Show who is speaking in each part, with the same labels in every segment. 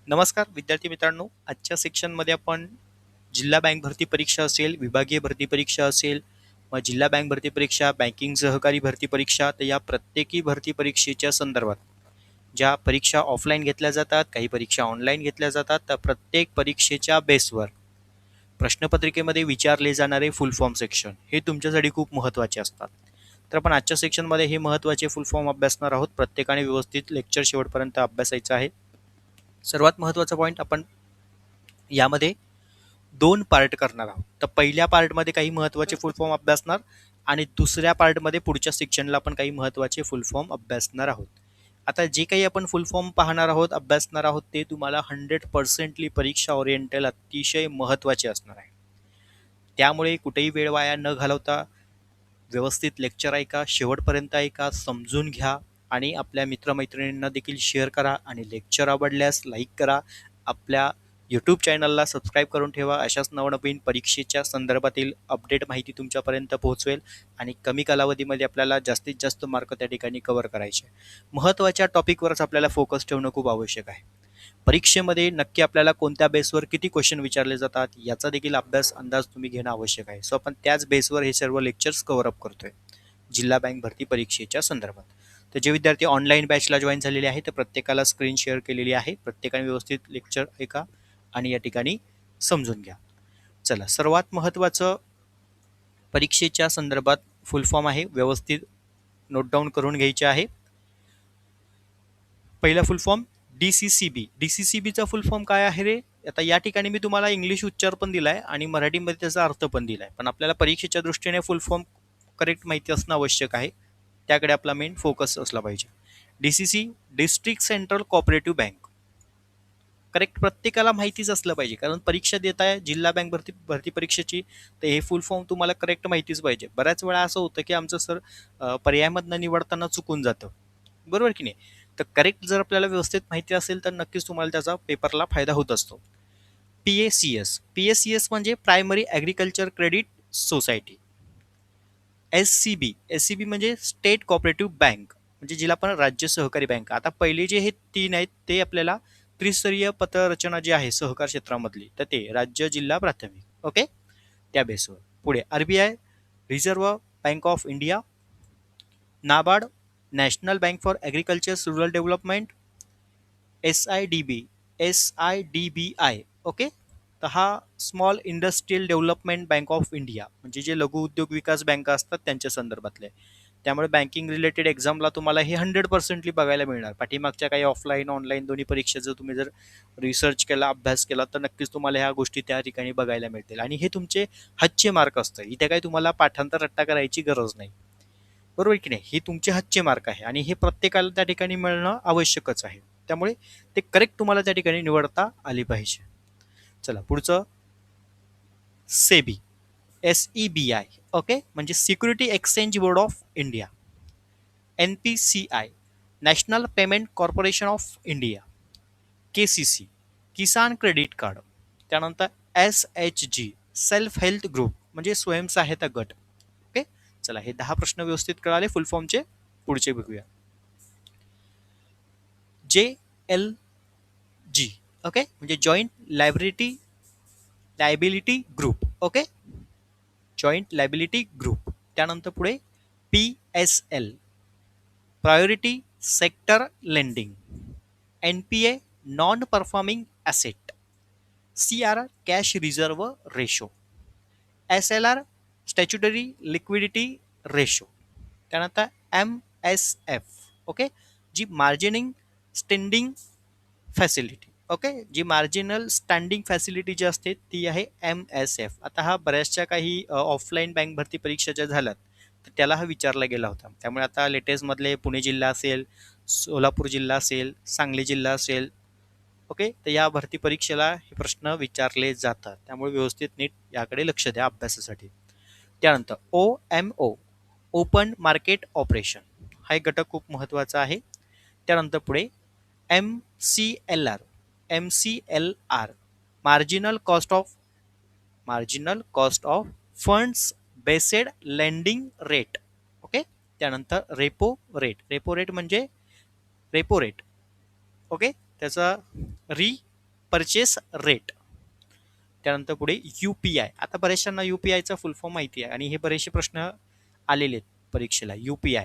Speaker 1: नमस्कार विद्यार्थी मित्रांनो, आजच्या सेक्शनमध्ये आपण जिल्हा बँक भरती परीक्षा असेल, विभागीय भरती परीक्षा असेल, मग जिल्हा बँक भरती परीक्षा, बँकिंग सहकारी भरती परीक्षा, तर या प्रत्येकी भरती परीक्षेच्या संदर्भात ज्या परीक्षा ऑफलाईन घेतल्या जातात, काही परीक्षा ऑनलाईन घेतल्या जातात, तर प्रत्येक परीक्षेच्या बेसवर प्रश्नपत्रिकेमध्ये विचारले जाणारे फुल फॉर्म सेक्शन हे तुमच्यासाठी खूप महत्त्वाचे असतात. तर आपण आजच्या सेक्शनमध्ये हे महत्त्वाचे फुल फॉर्म अभ्यासणार आहोत. प्रत्येकाने व्यवस्थित लेक्चर शेवटपर्यंत अभ्यासायचं आहे. सर्वात महत्त्वाचा पॉईंट आपण यामध्ये दोन पार्ट करणार आहोत. तर पहिल्या पार्टमध्ये काही महत्त्वाचे फुल फॉर्म अभ्यासणार आणि दुसऱ्या पार्टमध्ये पुढच्या सेक्शनला आपण काही महत्त्वाचे फुल फॉर्म अभ्यासणार आहोत. आता जे काही आपण फुल फॉर्म पाहणार आहोत, अभ्यासणार आहोत, ते तुम्हाला 100%ली परीक्षा ओरिएंटेल अतिशय महत्त्वाचे असणार आहे. त्यामुळे कुठेही वेळ वाया न घालवता व्यवस्थित लेक्चर ऐका, शेवटपर्यंत ऐका, समजून घ्या आणि आपल्या मित्रमैत्रिणींना देखील शेअर करा आणि लेक्चर आवडल्यास लाईक करा. आपल्या यूट्यूब चॅनलला सबस्क्राईब करून ठेवा. अशाच नवनवीन परीक्षेच्या संदर्भातील अपडेट माहिती तुमच्यापर्यंत पोहोचवेल आणि कमी कालावधीमध्ये आपल्याला जास्तीत जास्त मार्क त्या ठिकाणी कव्हर करायचे. महत्त्वाच्या टॉपिकवरच आपल्याला फोकस ठेवणं खूप आवश्यक आहे. परीक्षेमध्ये नक्की आपल्याला कोणत्या बेसवर किती क्वेश्चन विचारले जातात याचा देखील अभ्यास अंदाज तुम्ही घेणं आवश्यक आहे. सो आपण त्याच बेसवर हे सर्व लेक्चर्स कव्हर अप करतोय जिल्हा बँक भरती परीक्षेच्या संदर्भात. तर जे विद्यार्थी ऑनलाईन बॅचला जॉईन झालेले आहे, तर प्रत्येकाला स्क्रीन शेअर केलेली आहे. प्रत्येकाने व्यवस्थित लेक्चर ऐका आणि या ठिकाणी समजून घ्या. चला, सर्वात महत्त्वाचं परीक्षेच्या संदर्भात फुल फॉर्म आहे, व्यवस्थित नोट डाऊन करून घ्यायचे आहे. पहिला फुल फॉर्म DCCB. DCCBचा फुल फॉर्म काय आहे रे? आता या ठिकाणी मी तुम्हाला इंग्लिश उच्चार पण दिलाय आणि मराठीमध्ये त्याचा अर्थ पण दिलाय, पण आपल्याला परीक्षेच्या दृष्टीने फुल फॉर्म करेक्ट माहिती असणं आवश्यक आहे. त्याकडे आपला मेन फोकस असला पाहिजे. DCC, district central cooperative bank, correct प्रत्येकाला माहितीच असलं पाहिजे, कारण परीक्षा देत आहे जिल्हा बँक भरती परीक्षेची, तर हे फुल फॉर्म तुम्हाला करेक्ट माहितीच पाहिजे. बऱ्याच वेळा असं होतं की आमचं सर पर्यायामधनं निवडताना चुकून जातं, बरोबर की नाही? तर करेक्ट जर आपल्याला व्यवस्थित माहिती असेल तर नक्कीच तुम्हाला त्याचा पेपरला फायदा होत असतो. PACS म्हणजे primary agriculture credit society. SCB म्हणजे स्टेट कोऑपरेटिव्ह बँक, म्हणजे जिला आपण राज्य सहकारी बँक. आता पहिले जे हे तीन आहेत ते आपल्याला त्रिस्तरीय पतरचना जी आहे सहकार क्षेत्रामधली, तर ते राज्य, जिल्हा, प्राथमिक, ओके, त्या बेसवर. पुढे RBI, reserve bank of India, NABARD, national bank for agriculture rural development, SIDBI, okay. तर हा small industrial development bank of India, म्हणजे जे लघु उद्योग विकास बँका असतात त्यांच्या संदर्भातले. त्यामुळे बँकिंग रिलेटेड एक्झामला तुम्हाला हे 100%ली बघायला मिळणार. पाठीमागच्या काही ऑफलाईन ऑनलाईन दोन्ही परीक्षेचं तुम्ही जर रिसर्च केला, अभ्यास केला, तर नक्कीच तुम्हाला ह्या गोष्टी त्या ठिकाणी बघायला मिळतील आणि हे तुमचे हातचे मार्क असतं. इथे काही तुम्हाला पाठांतर रट्टा करायची गरज नाही, बरोबर की नाही? हे तुमचे हातचे मार्क आहे आणि हे प्रत्येकाला त्या ठिकाणी मिळणं आवश्यकच आहे. त्यामुळे ते करेक्ट तुम्हाला त्या ठिकाणी निवडता आली पाहिजे. चला, पुढचं सेबी, SEBI, ओके, म्हणजे security exchange board of India. NPCI, national payment corporation of India. KCC, Kisan credit card. त्यानंतर SHG, सेल्फ हेल्थ ग्रुप, म्हणजे स्वयंसहायता गट, ओके. चला, हे 10 प्रश्न व्यवस्थित कळाले फुल फॉर्मचे. पुढचे बघूया. JLG, ओके, म्हणजे joint liability group, okay, joint liability group. त्यानंतर पुढे PSL, priority sector lending. NPA, non performing asset. CRR, cash reserve ratio. SLR, statutory liquidity ratio. त्यानंतर MSF, ओके, जी मार्जिनिंग स्टँडिंग फॅसिलिटी, ओके, जी marginal standing facility जी असते ती आहे MSF. आता हा बऱ्याचशा काही ऑफलाईन बँक भरती परीक्षा ज्या झाल्यात तर त्याला हा विचारला गेला होता. त्यामुळे आता लेटेस्टमधले पुणे जिल्हा असेल, सोलापूर जिल्हा असेल, सांगली जिल्हा असेल, ओके, तर या भरती परीक्षेला हे प्रश्न विचारले जातात. त्यामुळे व्यवस्थित नीट याकडे लक्ष द्या अभ्यासासाठी. त्यानंतर OMO, ओपन मार्केट ऑपरेशन, हा एक घटक खूप महत्त्वाचा आहे. त्यानंतर पुढे MCLR, marginal cost of funds based lending rate, okay. त्यानंतर रेपो रेट म्हणजे रेपो रेट, ओके, त्याचा परचेस रेट. त्यानंतर पुढे UPI. आता बऱ्याचशांना UPIचा फुल फॉर्म माहिती आहे आणि हे बरेचसे प्रश्न आलेले आहेत परीक्षेला. UPI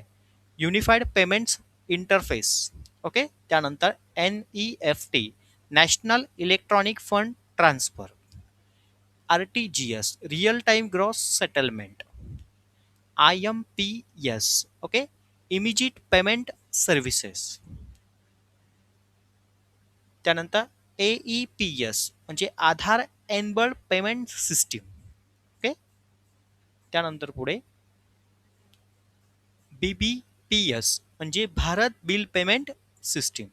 Speaker 1: unified payments interface. Okay. त्यानंतर NEFT national electronic fund transfer. RTGS real time gross settlement. IMPS okay immediate payment services. त्यानंतर AEPS म्हणजे आधार एनेबल्ड पेमेंट सिस्टीम. ओके. त्यानंतर पुढे BBPS म्हणजे भारत बिल पेमेंट सिस्टीम.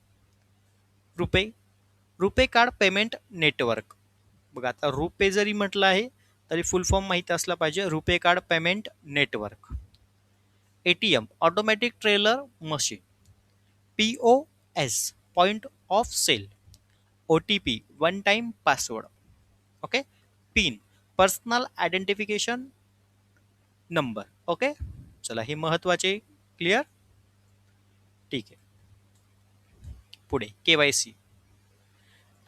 Speaker 1: रुपे कार्ड पेमेंट नेटवर्क. बघा आता रुपे जरी म्हटलं आहे तरी फुल फॉर्म माहिती असला पाहिजे. RuPay card payment network. ATM automatic trailer machine. POS point of sale. OTP one time password. Okay. PIN personal identification number. Okay. चला हे महत्वाचे. क्लिअर. ठीक आहे. पुढे KYC.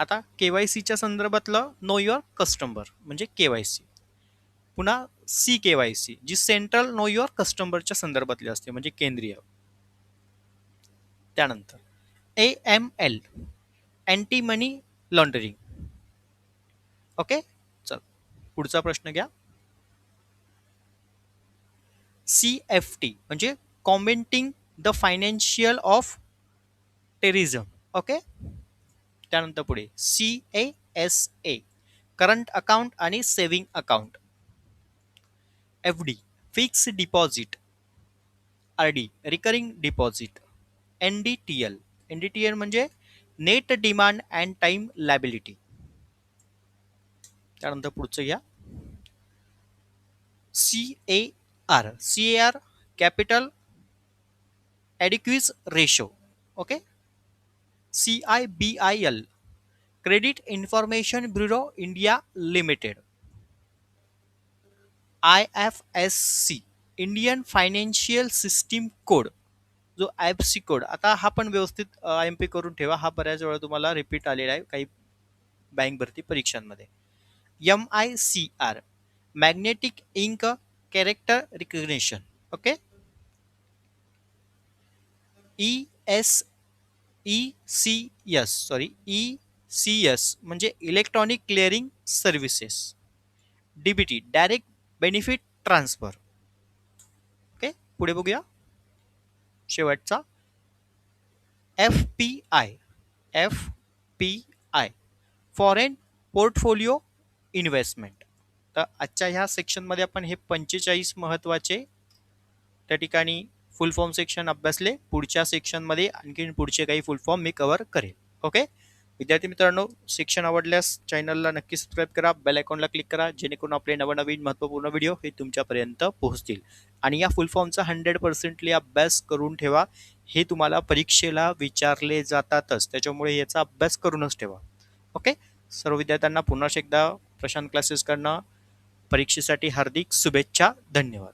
Speaker 1: आता KYCच्या संदर्भातलं नो युअर कस्टमर म्हणजे KYC. पुन्हा CKYC जी सेंट्रल नो युअर कस्टमरच्या संदर्भातली असते म्हणजे केंद्रीय. त्यानंतर AML anti money laundering. Okay. चल पुढचा प्रश्न घ्या. CFT म्हणजे combating the financial of terrorism. Okay. त्यानंतर पुढे CASA करंट अकाउंट आणि saving account. FD fix deposit. RD recurring deposit. NDTL म्हणजे net demand and time liability. त्यानंतर पुढचं घ्या. CAR capital adequacy ratio. Okay. CIBIL credit information bureau India limited. IFSC Indian financial system code जो IFSC code. आता हा पण व्यवस्थित IMP करून ठेवा. हा बऱ्याच वेळा तुम्हाला रिपीट आलेला आहे काही बँक भरती परीक्षांमध्ये. MICR magnetic ink character recognition. Okay. ECS म्हणजे electronic clearing services. DBT direct benefit transfer. Okay. पुढे बघूया शेवटचा FPI फॉरेन पोर्टफोलिओ इन्व्हेस्टमेंट. तर आजच्या ह्या सेक्शनमध्ये आपण हे 45 महत्त्वाचे त्या ठिकाणी फुल फॉर्म सेक्शन अभ्यासले. पुढच्या सेक्शनमध्ये आणखी पुढचे काही फुल फॉर्म मी कव्हर करेल. ओके. विद्यार्थी मित्रांनो सेक्शन आवडल्यास चॅनलला नक्की सबस्क्राईब करा. बेल आयकॉनला क्लिक करा जेणेकरून आपले नवनवीन महत्त्वपूर्ण व्हिडिओ हे तुमच्यापर्यंत पोहोचतील. आणि या फुल फॉर्मचा 100% अभ्यास करून ठेवा. हे तुम्हाला परीक्षेला विचारले जातातच त्याच्यामुळे याचा अभ्यास करूनच ठेवा. ओके. सर्व विद्यार्थ्यांना पुन्हा एकदा प्रशांत क्लासेसकडनं परीक्षेसाठी हार्दिक शुभेच्छा. धन्यवाद.